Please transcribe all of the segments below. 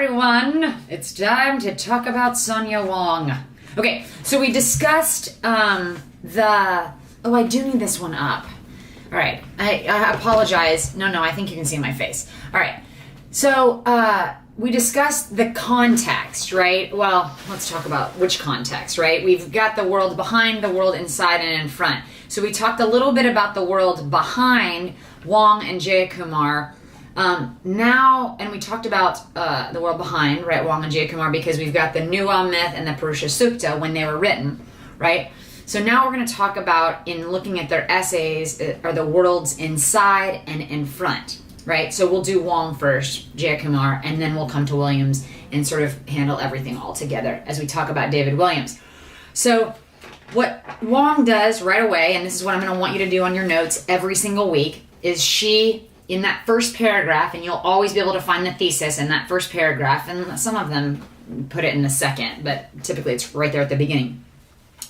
everyone! It's time to talk about Sonia Wong. Okay, so we discussed I do need this one up. All right, I apologize. No, I think you can see my face. All right, so we discussed the context, right? Well, let's talk about which context, right? We've got the world behind, the world inside, and in front. So we talked a little bit about the world behind Wong and Jayakumar. And we talked about the world behind, right, Wong and Jayakumar, because we've got the Nuwa myth and the Purusha Sukta when they were written, right? So now we're going to talk about, in looking at their essays, are the worlds inside and in front, right? So we'll do Wong first, Jayakumar, and then we'll come to Williams and sort of handle everything all together as we talk about David Williams. So what Wong does right away, and this is what I'm going to want you to do on your notes every single week, is she, in that first paragraph, and you'll always be able to find the thesis in that first paragraph, and some of them put it in the second, but typically it's right there at the beginning.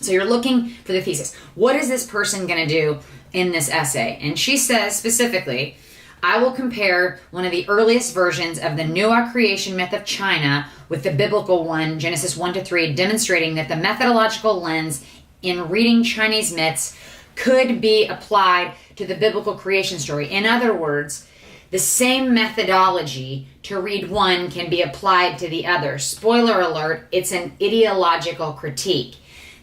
So you're looking for the thesis. What is this person going to do in this essay? And she says specifically, I will compare one of the earliest versions of the Nuwa creation myth of China with the biblical one, Genesis 1-3, demonstrating that the methodological lens in reading Chinese myths could be applied to the biblical creation story. In other words, the same methodology to read one can be applied to the other. Spoiler alert, it's an ideological critique.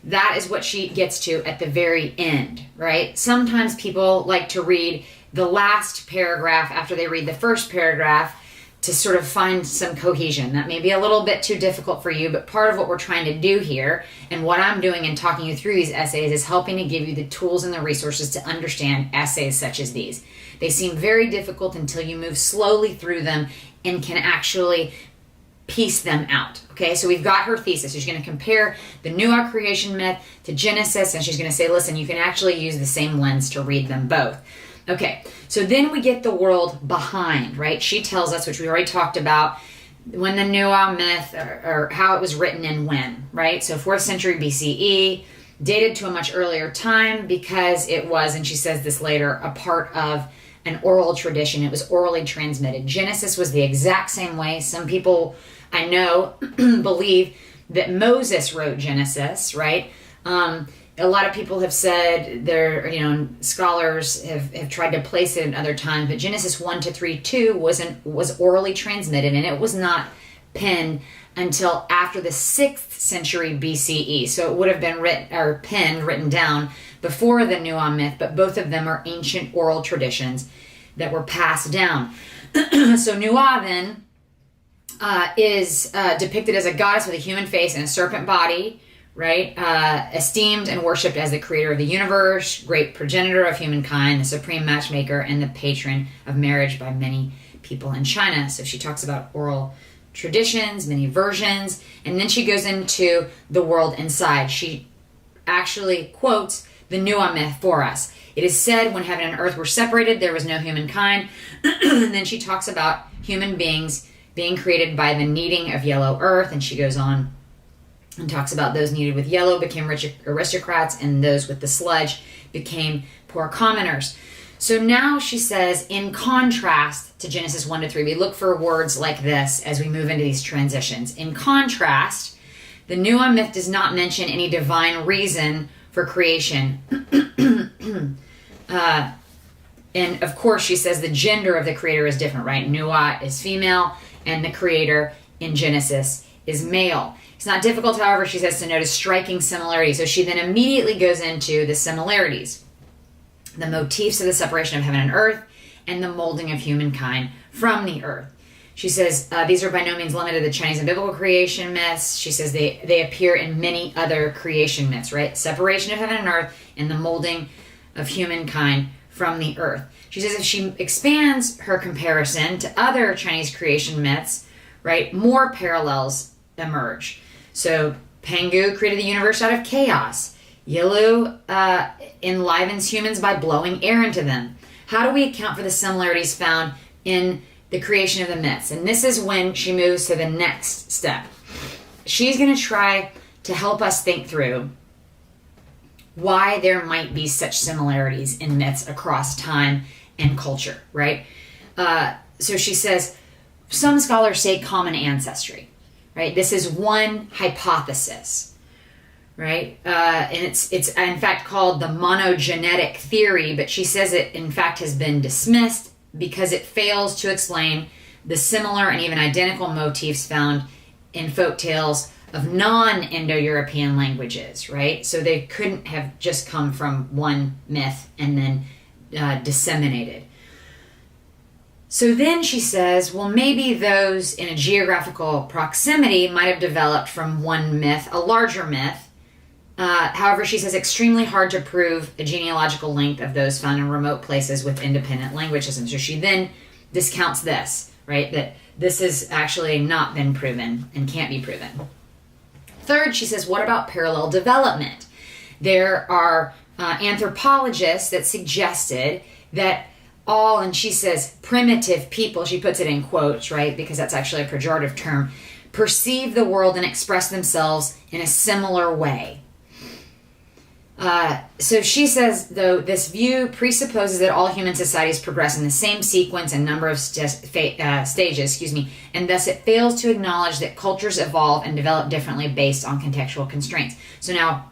That is what she gets to at the very end, right? Sometimes people like to read the last paragraph after they read the first paragraph to sort of find some cohesion. That may be a little bit too difficult for you, but part of what we're trying to do here, and what I'm doing in talking you through these essays, is helping to give you the tools and the resources to understand essays such as these. They seem very difficult until you move slowly through them and can actually piece them out. Okay, so we've got her thesis. She's going to compare the Nuwa creation myth to Genesis, and she's going to say, listen, you can actually use the same lens to read them both. Okay, so then we get the world behind, right? She tells us, which we already talked about, when the Nuwa myth, or how it was written and when, right? So 4th century BCE, dated to a much earlier time because it was, and she says this later, a part of an oral tradition. It was orally transmitted. Genesis was the exact same way. Some people I know believe that Moses wrote Genesis, right? A lot of people have said, scholars have tried to place it in other times, but Genesis 1-3 too was orally transmitted, and it was not penned until after the 6th century BCE. So it would have been written down before the Nuwa myth, but both of them are ancient oral traditions that were passed down. So Nuwa then is depicted as a goddess with a human face and a serpent body, right? Esteemed and worshipped as the creator of the universe, great progenitor of humankind, the supreme matchmaker, and the patron of marriage by many people in China. So she talks about oral traditions, many versions, and then she goes into the world inside. She actually quotes the Nuwa myth for us. It is said when heaven and earth were separated, there was no humankind. And then she talks about human beings being created by the kneading of yellow earth, and she goes on and talks about those kneaded with yellow became rich aristocrats, and those with the sludge became poor commoners. So now she says, in contrast to Genesis 1-3, we look for words like this as we move into these transitions. In contrast, the Nuwa myth does not mention any divine reason for creation. And of course, she says the gender of the creator is different, right? Nuwa is female, and the creator in Genesis is male. It's not difficult, however, she says, to notice striking similarities. So she then immediately goes into the similarities, the motifs of the separation of heaven and earth, and the molding of humankind from the earth. She says these are by no means limited to the Chinese and biblical creation myths. She says they appear in many other creation myths, right? Separation of heaven and earth and the molding of humankind from the earth. She says if she expands her comparison to other Chinese creation myths, right, more parallels emerge. So Pangu created the universe out of chaos. Yilu enlivens humans by blowing air into them. How do we account for the similarities found in the creation of the myths? And this is when she moves to the next step. She's going to try to help us think through why there might be such similarities in myths across time and culture, right? So she says, some scholars say common ancestry, right? This is one hypothesis, right? And it's in fact called the monogenetic theory, but she says it in fact has been dismissed because it fails to explain the similar and even identical motifs found in folk tales of non-Indo-European languages, right? So they couldn't have just come from one myth and then disseminated. So then she says, well, maybe those in a geographical proximity might have developed from one myth, a larger myth. However, she says extremely hard to prove a genealogical link of those found in remote places with independent language systems. So she then discounts this, right? That this has actually not been proven and can't be proven. Third, she says, what about parallel development? There are anthropologists that suggested that all, and she says primitive people, she puts it in quotes, right, because that's actually a pejorative term, perceive the world and express themselves in a similar way. So she says, though, this view presupposes that all human societies progress in the same sequence and number of stages, and thus it fails to acknowledge that cultures evolve and develop differently based on contextual constraints. So now,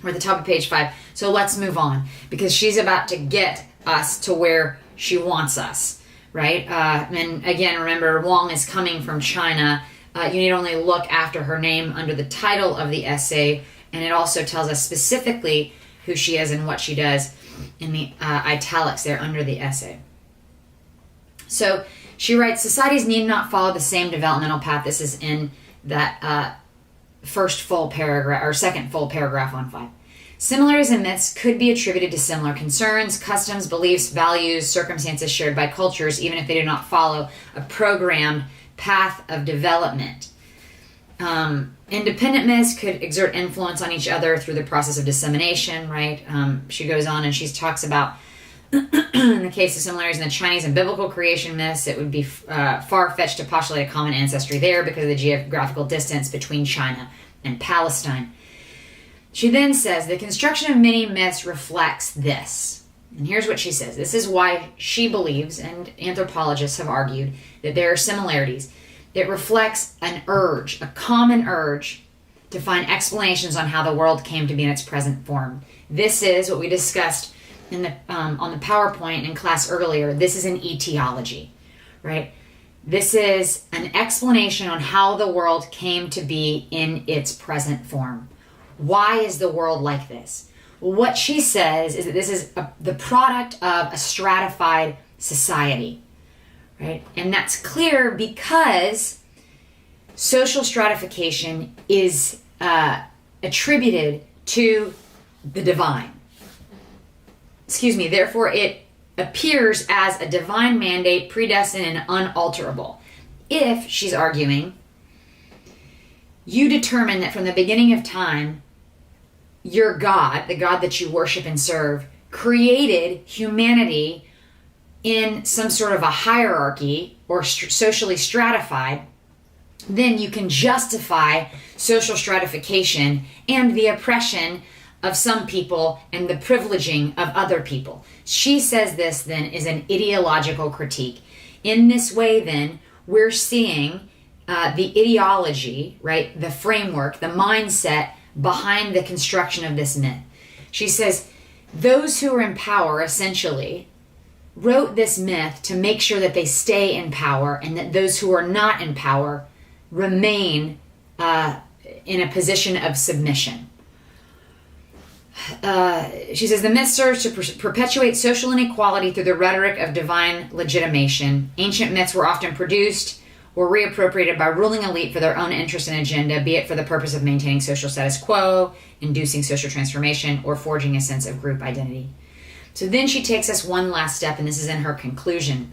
we're at the top of page 5, so let's move on, because she's about to get us to where she wants us, right? And again, remember, Wong is coming from China. You need only look after her name under the title of the essay, and it also tells us specifically who she is and what she does in the italics there under the essay. So she writes, societies need not follow the same developmental path. This is in that first full paragraph, or second full paragraph on 5. Similarities in myths could be attributed to similar concerns, customs, beliefs, values, circumstances shared by cultures, even if they do not follow a programmed path of development. Independent myths could exert influence on each other through the process of dissemination, right? She goes on and she talks about, in the case of similarities in the Chinese and biblical creation myths, it would be far-fetched to postulate a common ancestry there because of the geographical distance between China and Palestine. She then says, the construction of many myths reflects this. And here's what she says. This is why she believes, and anthropologists have argued, that there are similarities. It reflects an urge, a common urge, to find explanations on how the world came to be in its present form. This is what we discussed in the on the PowerPoint in class earlier. This is an etiology, right? This is an explanation on how the world came to be in its present form. Why is the world like this? Well, what she says is that this is the product of a stratified society, right? And that's clear because social stratification is attributed to the divine. Therefore, it appears as a divine mandate, predestined and unalterable. If, she's arguing, you determine that from the beginning of time, your God, the God that you worship and serve, created humanity in some sort of a hierarchy or socially stratified, then you can justify social stratification and the oppression of some people and the privileging of other people. She says this then is an ideological critique. In this way then, we're seeing the ideology, right, the framework, the mindset behind the construction of this myth. She says, those who are in power essentially wrote this myth to make sure that they stay in power and that those who are not in power remain in a position of submission. She says, the myth serves to perpetuate social inequality through the rhetoric of divine legitimation. Ancient myths were often produced or reappropriated by ruling elite for their own interest and agenda, be it for the purpose of maintaining social status quo, inducing social transformation, or forging a sense of group identity. So then she takes us one last step, and this is in her conclusion.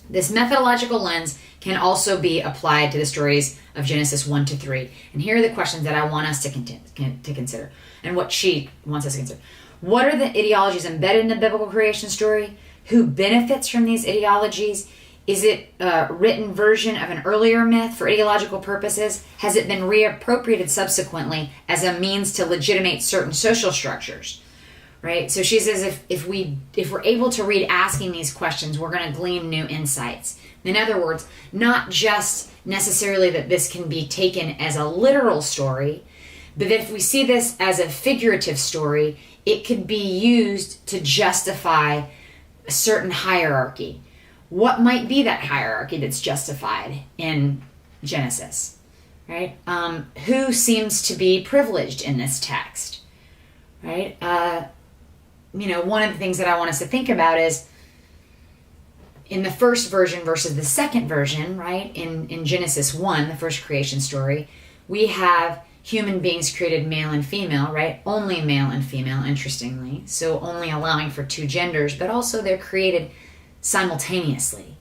This methodological lens can also be applied to the stories of Genesis 1 to 3. And here are the questions that I want us to consider, and what she wants us to consider. What are the ideologies embedded in the biblical creation story? Who benefits from these ideologies? Is it a written version of an earlier myth for ideological purposes? Has it been reappropriated subsequently as a means to legitimate certain social structures? Right? So she says if we're able to read asking these questions, we're going to glean new insights. In other words, not just necessarily that this can be taken as a literal story, but that if we see this as a figurative story, it could be used to justify a certain hierarchy. What might be that hierarchy that's justified in Genesis, right? Who seems to be privileged in this text, right? One of the things that I want us to think about is in the first version versus the second version, right? In Genesis 1, the first creation story, we have human beings created male and female, right? Only male and female, interestingly. So only allowing for two genders, but also they're created simultaneously.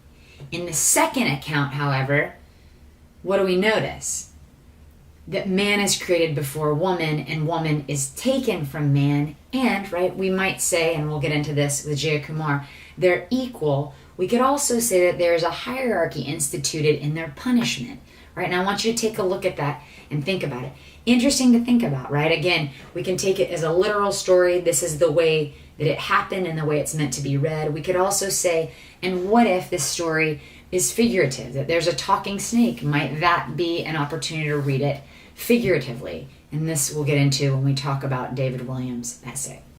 In the second account, however, what do we notice? That man is created before woman and woman is taken from man. And, right, we might say, and we'll get into this with Jaya Kumar, they're equal. We could also say that there's a hierarchy instituted in their punishment, right? And I want you to take a look at that and think about it. Interesting to think about, right? Again, we can take it as a literal story. This is the way that it happened and the way it's meant to be read. We could also say, and what if this story is figurative, that there's a talking snake? Might that be an opportunity to read it figuratively? And this we'll get into when we talk about David Williams' essay.